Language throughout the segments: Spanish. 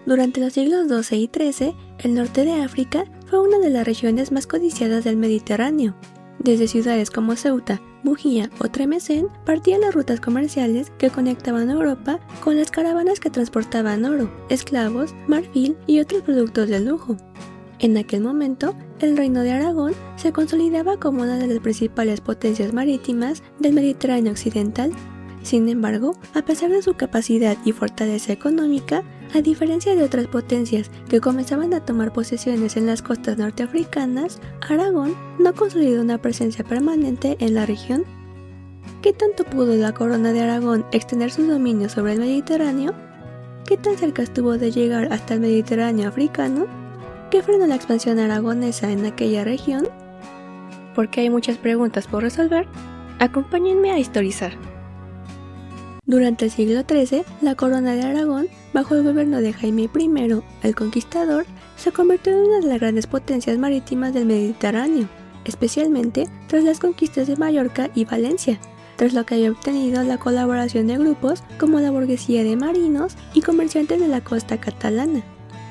Durante los siglos XII y XIII, el norte de África fue una de las regiones más codiciadas del Mediterráneo. Desde ciudades como Ceuta, Bujía o Tremesén partían las rutas comerciales que conectaban Europa con las caravanas que transportaban oro, esclavos, marfil y otros productos de lujo. En aquel momento, el Reino de Aragón se consolidaba como una de las principales potencias marítimas del Mediterráneo occidental. Sin embargo, a pesar de su capacidad y fortaleza económica, a diferencia de otras potencias que comenzaban a tomar posesiones en las costas norteafricanas, Aragón no consolidó una presencia permanente en la región. ¿Qué tanto pudo la corona de Aragón extender sus dominios sobre el Mediterráneo? ¿Qué tan cerca estuvo de llegar hasta el Mediterráneo africano? ¿Qué frenó la expansión aragonesa en aquella región? Porque hay muchas preguntas por resolver, acompáñenme a historizar. Durante el siglo XIII, la corona de Aragón, bajo el gobierno de Jaime I, el Conquistador, se convirtió en una de las grandes potencias marítimas del Mediterráneo, especialmente tras las conquistas de Mallorca y Valencia, tras lo que había obtenido la colaboración de grupos como la burguesía de marinos y comerciantes de la costa catalana.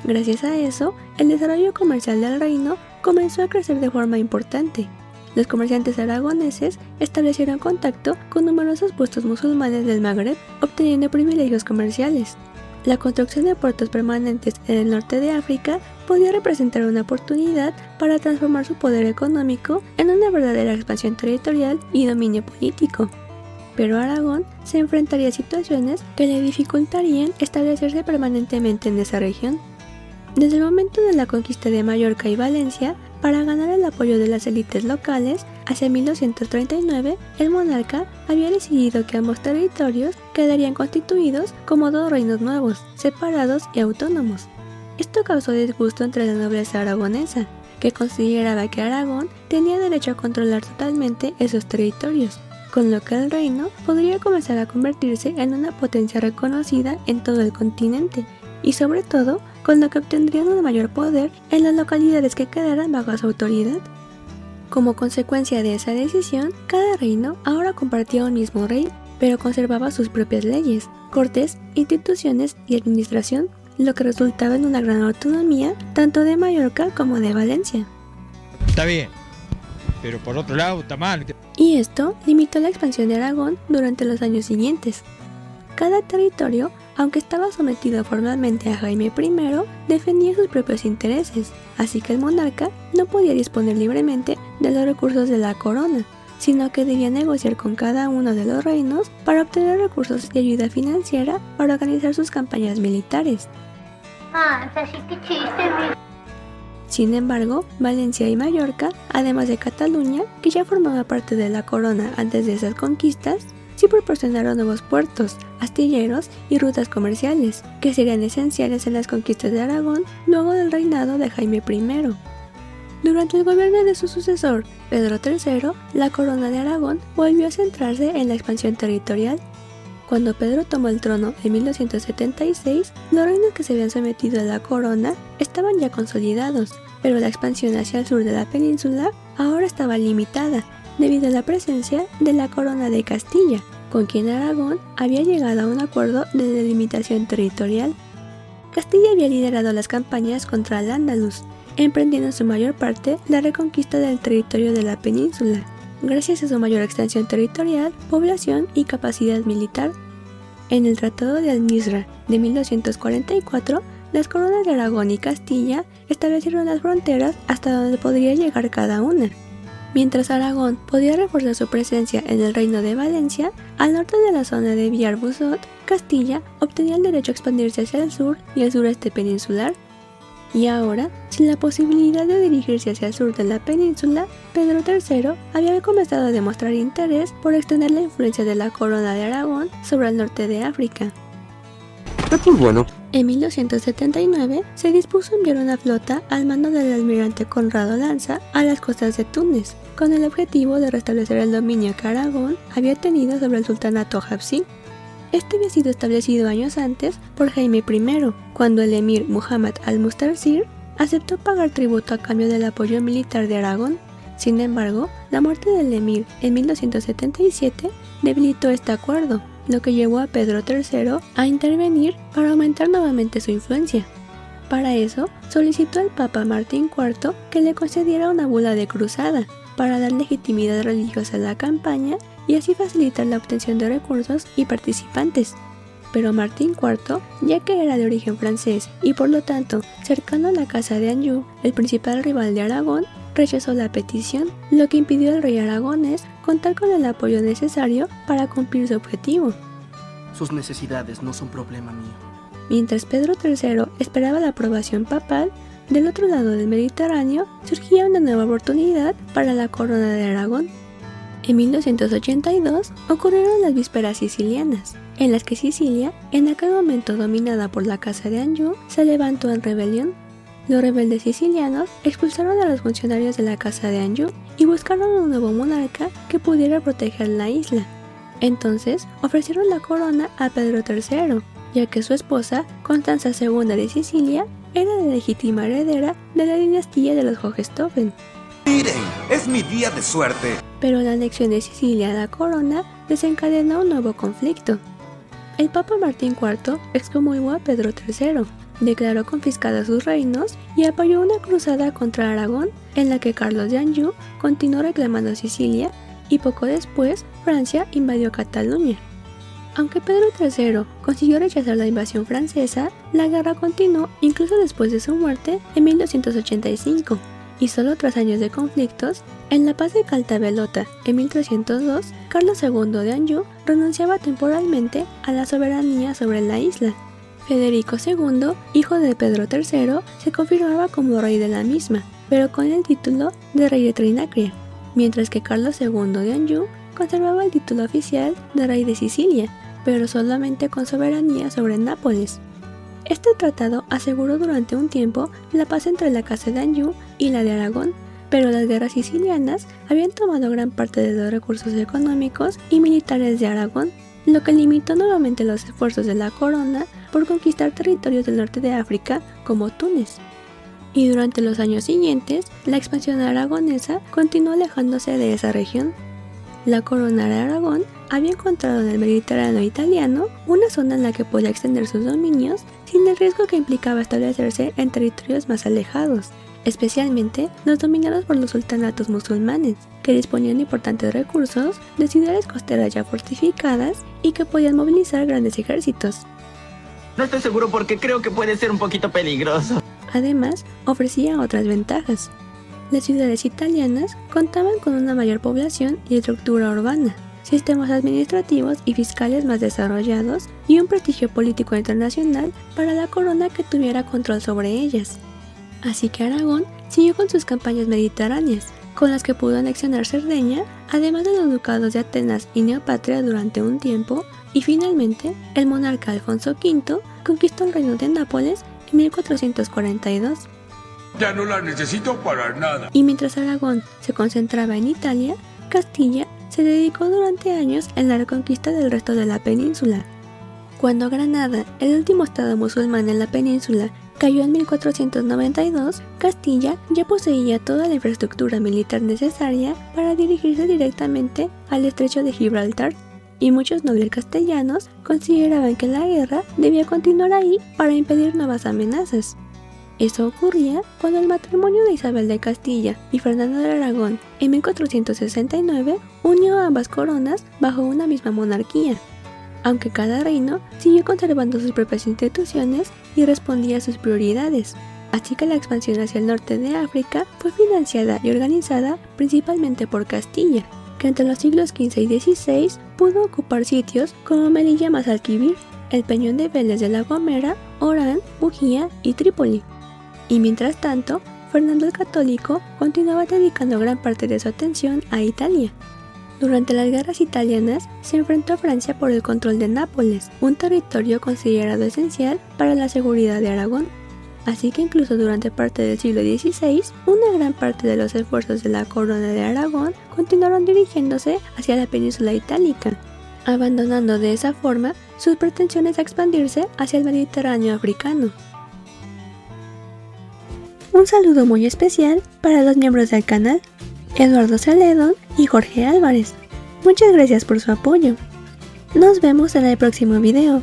Gracias a eso, el desarrollo comercial del reino comenzó a crecer de forma importante. Los comerciantes aragoneses establecieron contacto con numerosos puestos musulmanes del Magreb, obteniendo privilegios comerciales. La construcción de puertos permanentes en el norte de África podía representar una oportunidad para transformar su poder económico en una verdadera expansión territorial y dominio político. Pero Aragón se enfrentaría a situaciones que le dificultarían establecerse permanentemente en esa región. Desde el momento de la conquista de Mallorca y Valencia, para ganar el apoyo de las élites locales, hacia 1239, el monarca había decidido que ambos territorios quedarían constituidos como dos reinos nuevos, separados y autónomos. Esto causó disgusto entre la nobleza aragonesa, que consideraba que Aragón tenía derecho a controlar totalmente esos territorios, con lo que el reino podría comenzar a convertirse en una potencia reconocida en todo el continente, y sobre todo, con lo que obtendrían un mayor poder en las localidades que quedaran bajo su autoridad. Como consecuencia de esa decisión, cada reino ahora compartía un mismo rey, pero conservaba sus propias leyes, cortes, instituciones y administración, lo que resultaba en una gran autonomía tanto de Mallorca como de Valencia. Está bien, pero por otro lado está mal. Y esto limitó la expansión de Aragón durante los años siguientes. Cada territorio, aunque estaba sometido formalmente a Jaime I, defendía sus propios intereses, así que el monarca no podía disponer libremente de los recursos de la corona, sino que debía negociar con cada uno de los reinos para obtener recursos y ayuda financiera para organizar sus campañas militares. Sin embargo, Valencia y Mallorca, además de Cataluña, que ya formaba parte de la corona antes de esas conquistas, sí proporcionaron nuevos puertos, astilleros y rutas comerciales, que serían esenciales en las conquistas de Aragón luego del reinado de Jaime I. Durante el gobierno de su sucesor, Pedro III, la corona de Aragón volvió a centrarse en la expansión territorial. Cuando Pedro tomó el trono en 1276, los reinos que se habían sometido a la corona estaban ya consolidados, pero la expansión hacia el sur de la península ahora estaba limitada, debido a la presencia de la corona de Castilla, con quien Aragón había llegado a un acuerdo de delimitación territorial. Castilla había liderado las campañas contra al-Ándalus, emprendiendo en su mayor parte la reconquista del territorio de la península, gracias a su mayor extensión territorial, población y capacidad militar. En el Tratado de Almizra de 1244, las coronas de Aragón y Castilla establecieron las fronteras hasta donde podría llegar cada una. Mientras Aragón podía reforzar su presencia en el reino de Valencia, al norte de la zona de Villar-Buzot, Castilla obtenía el derecho a expandirse hacia el sur y el sureste peninsular. Y ahora, sin la posibilidad de dirigirse hacia el sur de la península, Pedro III había comenzado a demostrar interés por extender la influencia de la corona de Aragón sobre el norte de África. Esto es bueno. En 1279 se dispuso enviar una flota al mando del almirante Conrado Lanza a las costas de Túnez, con el objetivo de restablecer el dominio que Aragón había tenido sobre el sultanato Hafsí. Este había sido establecido años antes por Jaime I, cuando el emir Muhammad al-Mustarshir aceptó pagar tributo a cambio del apoyo militar de Aragón. Sin embargo, la muerte del emir en 1277 debilitó este acuerdo, lo que llevó a Pedro III a intervenir para aumentar nuevamente su influencia. Para eso, solicitó al Papa Martín IV que le concediera una bula de cruzada para dar legitimidad religiosa a la campaña y así facilitar la obtención de recursos y participantes. Pero Martín IV, ya que era de origen francés y por lo tanto cercano a la casa de Anjou, el principal rival de Aragón, rechazó la petición, lo que impidió al rey aragonés contar con el apoyo necesario para cumplir su objetivo. Sus necesidades no son problema mío. Mientras Pedro III esperaba la aprobación papal, del otro lado del Mediterráneo surgía una nueva oportunidad para la corona de Aragón. En 1282 ocurrieron las vísperas sicilianas, en las que Sicilia, en aquel momento dominada por la casa de Anjou, se levantó en rebelión. Los rebeldes sicilianos expulsaron a los funcionarios de la casa de Anjou y buscaron un nuevo monarca que pudiera proteger la isla. Entonces ofrecieron la corona a Pedro III, ya que su esposa, Constanza II de Sicilia, era la legítima heredera de la dinastía de los Hohenstaufen. Miren, es mi día de suerte. Pero la anexión de Sicilia a la corona desencadenó un nuevo conflicto. El Papa Martín IV excomulgó a Pedro III, declaró confiscados sus reinos y apoyó una cruzada contra Aragón en la que Carlos de Anjou continuó reclamando Sicilia y poco después Francia invadió Cataluña. Aunque Pedro III consiguió rechazar la invasión francesa, la guerra continuó incluso después de su muerte en 1285, y solo tras años de conflictos, en la paz de Caltabellotta en 1302, Carlos II de Anjou renunciaba temporalmente a la soberanía sobre la isla. Federico II, hijo de Pedro III, se confirmaba como rey de la misma, pero con el título de rey de Trinacria, mientras que Carlos II de Anjou conservaba el título oficial de rey de Sicilia, pero solamente con soberanía sobre Nápoles. Este tratado aseguró durante un tiempo la paz entre la casa de Anjou y la de Aragón, pero las guerras sicilianas habían tomado gran parte de los recursos económicos y militares de Aragón, lo que limitó nuevamente los esfuerzos de la corona por conquistar territorios del norte de África como Túnez. Y durante los años siguientes, la expansión aragonesa continuó alejándose de esa región. La corona de Aragón había encontrado en el Mediterráneo italiano una zona en la que podía extender sus dominios sin el riesgo que implicaba establecerse en territorios más alejados, especialmente los dominados por los sultanatos musulmanes, que disponían de importantes recursos, de ciudades costeras ya fortificadas y que podían movilizar grandes ejércitos. No estoy seguro porque creo que puede ser un poquito peligroso. Además, ofrecía otras ventajas. Las ciudades italianas contaban con una mayor población y estructura urbana, sistemas administrativos y fiscales más desarrollados y un prestigio político internacional para la corona que tuviera control sobre ellas. Así que Aragón siguió con sus campañas mediterráneas, con las que pudo anexionar Cerdeña, además de los ducados de Atenas y Neopatria durante un tiempo, y finalmente el monarca Alfonso V conquistó el reino de Nápoles en 1442. Ya no la necesito para nada. Y mientras Aragón se concentraba en Italia, Castilla se dedicó durante años en la reconquista del resto de la península. Cuando Granada, el último estado musulmán en la península, cayó en 1492, Castilla ya poseía toda la infraestructura militar necesaria para dirigirse directamente al estrecho de Gibraltar, y muchos nobles castellanos consideraban que la guerra debía continuar ahí para impedir nuevas amenazas. Eso ocurría cuando el matrimonio de Isabel de Castilla y Fernando de Aragón en 1469 unió a ambas coronas bajo una misma monarquía, aunque cada reino siguió conservando sus propias instituciones y respondía a sus prioridades. Así que la expansión hacia el norte de África fue financiada y organizada principalmente por Castilla, que entre los siglos XV y XVI pudo ocupar sitios como Melilla más Alquivir, el Peñón de Vélez de la Gomera, Orán, Bujía y Trípoli. Y mientras tanto, Fernando el Católico continuaba dedicando gran parte de su atención a Italia. Durante las guerras italianas se enfrentó a Francia por el control de Nápoles, un territorio considerado esencial para la seguridad de Aragón. Así que incluso durante parte del siglo XVI, una gran parte de los esfuerzos de la corona de Aragón continuaron dirigiéndose hacia la península itálica, abandonando de esa forma sus pretensiones a expandirse hacia el Mediterráneo africano. Un saludo muy especial para los miembros del canal, Eduardo Celedón y Jorge Álvarez. Muchas gracias por su apoyo. Nos vemos en el próximo video.